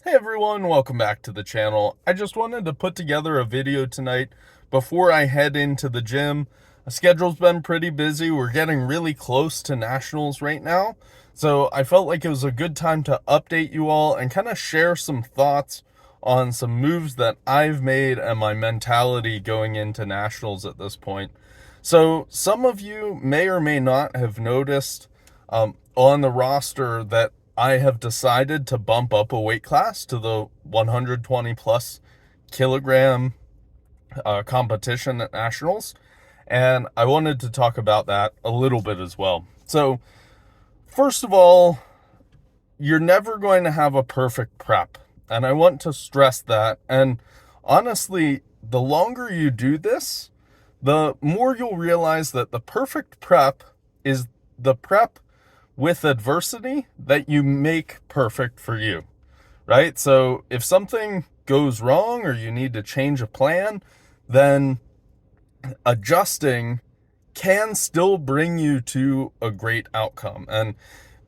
Hey everyone, welcome back to the channel. I just wanted to put together a video tonight before I head into the gym. The schedule's been pretty busy. We're getting really close to nationals right now. So I felt like it was a good time to update you all and kind of share some thoughts on some moves that I've made and my mentality going into nationals at this point. So some of you may or may not have noticed on the roster that I have decided to bump up a weight class to the 120 plus kilogram competition at nationals. And I wanted to talk about that a little bit as well. So first of all, you're never going to have a perfect prep. And I want to stress that. And honestly, the longer you do this, the more you'll realize that the perfect prep is the prep with adversity that you make perfect for you, right? So if something goes wrong or you need to change a plan, then adjusting can still bring you to a great outcome. And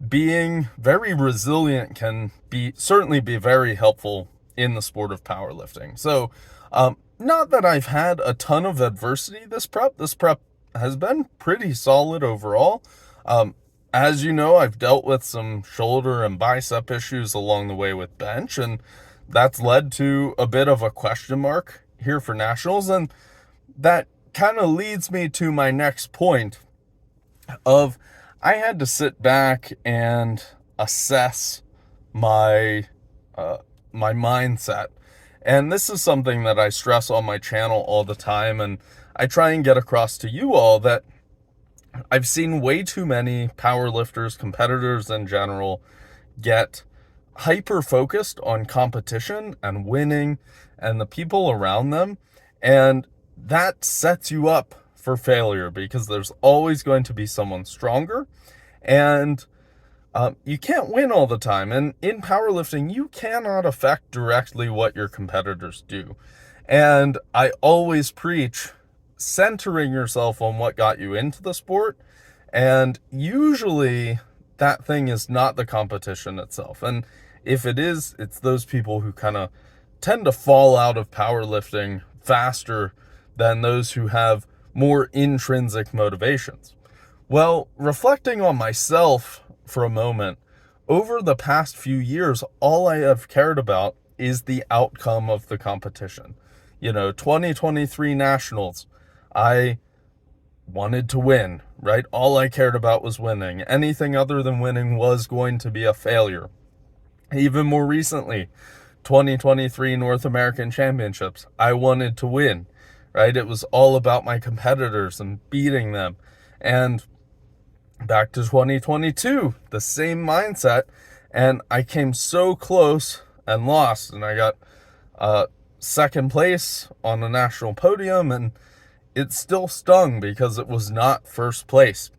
being very resilient can certainly be very helpful in the sport of powerlifting. So, not that I've had a ton of adversity this prep has been pretty solid overall. As you know, I've dealt with some shoulder and bicep issues along the way with bench, and that's led to a bit of a question mark here for nationals. And that kind of leads me to my next point of I had to sit back and assess my my mindset. And this is something that I stress on my channel all the time, and I try and get across to you all that I've seen way too many powerlifters, competitors in general, get hyper focused on competition and winning and the people around them. And that sets you up for failure because there's always going to be someone stronger. And you can't win all the time. And in powerlifting, you cannot affect directly what your competitors do. And I always preach centering yourself on what got you into the sport. And usually that thing is not the competition itself. And if it is, it's those people who kind of tend to fall out of powerlifting faster than those who have more intrinsic motivations. Well, reflecting on myself for a moment, over the past few years, all I have cared about is the outcome of the competition. 2023 nationals, I wanted to win, right? All I cared about was winning. Anything other than winning was going to be a failure. Even more recently, 2023 North American Championships, I wanted to win, right? It was all about my competitors and beating them. And back to 2022, the same mindset. And I came so close and lost, and I got second place on the national podium, and it still stung because it was not first place.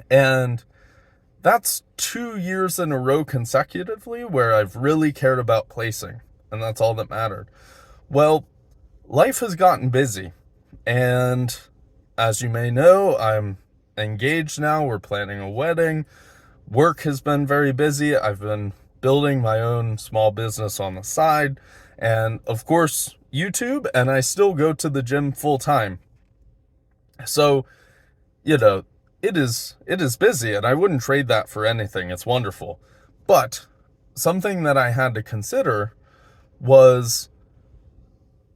And that's 2 years in a row consecutively where I've really cared about placing, and that's all that mattered. Well, life has gotten busy, and as you may know, I'm engaged now. We're planning a wedding. Work has been very busy. I've been building my own small business on the side, and of course, YouTube, and I still go to the gym full time. So, it is busy, and I wouldn't trade that for anything. It's wonderful. But something that I had to consider was,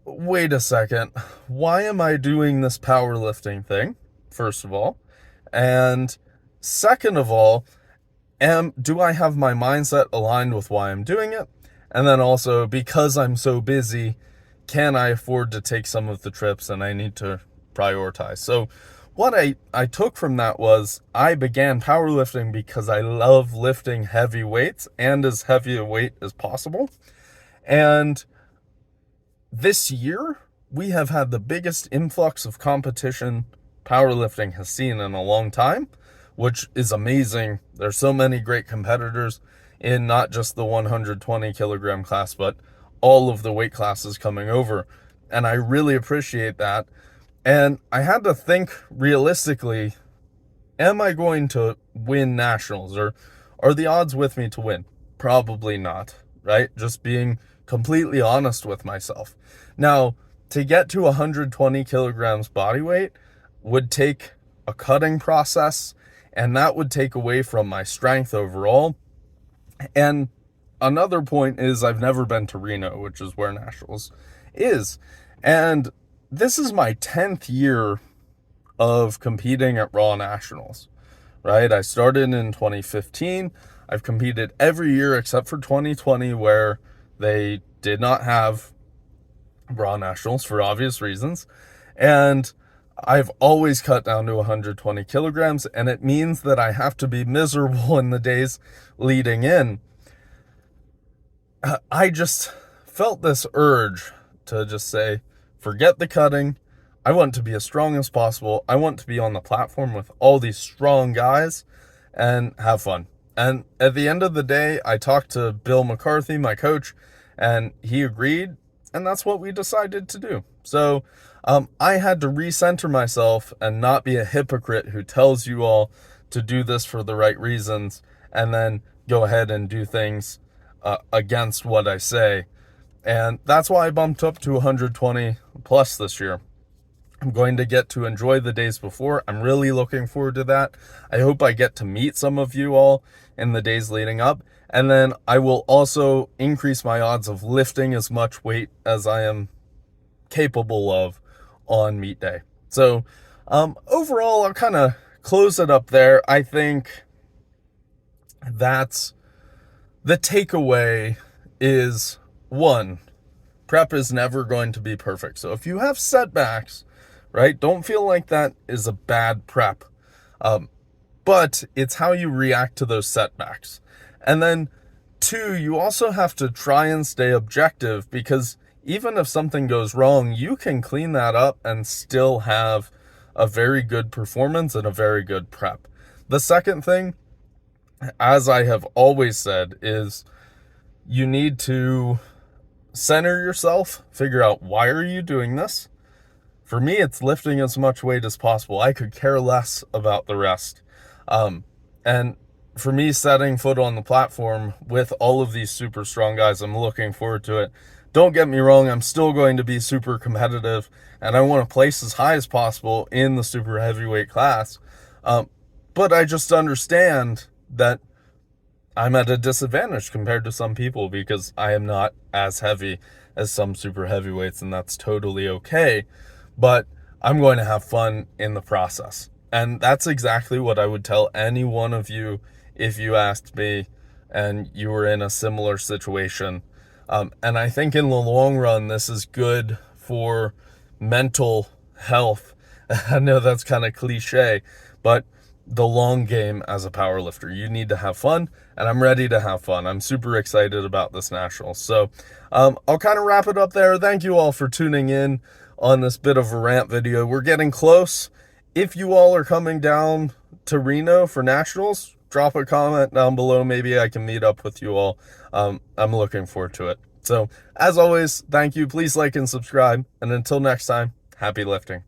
wait a second, why am I doing this powerlifting thing, first of all? And second of all, do I have my mindset aligned with why I'm doing it? And then also, because I'm so busy, can I afford to take some of the trips and I need to prioritize? So what I took from that was I began powerlifting because I love lifting heavy weights and as heavy a weight as possible. And this year, we have had the biggest influx of competition powerlifting has seen in a long time, which is amazing. There's so many great competitors in not just the 120 kilogram class, but all of the weight classes coming over. And I really appreciate that. And I had to think realistically, am I going to win nationals, or are the odds with me to win? Probably not. right? Just being completely honest with myself. Now, to get to 120 kilograms body weight would take a cutting process, and that would take away from my strength overall. And another point is I've never been to Reno, which is where Nationals is. And this is my 10th year of competing at Raw Nationals, right? I started in 2015. I've competed every year except for 2020, where they did not have Raw Nationals for obvious reasons. And I've always cut down to 120 kilograms, and it means that I have to be miserable in the days leading in. I just felt this urge to just say, forget the cutting. I want to be as strong as possible. I want to be on the platform with all these strong guys and have fun. And at the end of the day, I talked to Bill McCarthy, my coach, and he agreed, and that's what we decided to do. So I had to recenter myself and not be a hypocrite who tells you all to do this for the right reasons and then go ahead and do things against what I say. And that's why I bumped up to 120 plus this year. I'm going to get to enjoy the days before. I'm really looking forward to that. I hope I get to meet some of you all in the days leading up. And then I will also increase my odds of lifting as much weight as I am capable of on meet day. So overall, I'll kind of close it up there. I think that's the takeaway is, one, prep is never going to be perfect. So if you have setbacks, right, don't feel like that is a bad prep. But it's how you react to those setbacks. And then two, you also have to try and stay objective, because even if something goes wrong, you can clean that up and still have a very good performance and a very good prep. The second thing, as I have always said, is you need to center yourself, figure out, why are you doing this? For me, it's lifting as much weight as possible. I could care less about the rest. And for me, setting foot on the platform with all of these super strong guys, I'm looking forward to it. Don't get me wrong, I'm still going to be super competitive, and I want to place as high as possible in the super heavyweight class. But I just understand that I'm at a disadvantage compared to some people because I am not as heavy as some super heavyweights, and that's totally okay. But I'm going to have fun in the process. And that's exactly what I would tell any one of you if you asked me and you were in a similar situation. And I think in the long run, this is good for mental health. I know that's kind of cliche, but the long game as a powerlifter, you need to have fun, and I'm ready to have fun. I'm super excited about this national. So I'll kind of wrap it up there. Thank you all for tuning in on this bit of a rant video. We're getting close. If you all are coming down to Reno for nationals, drop a comment down below. Maybe I can meet up with you all. I'm looking forward to it. So as always, thank you. Please like and subscribe. And until next time, happy lifting.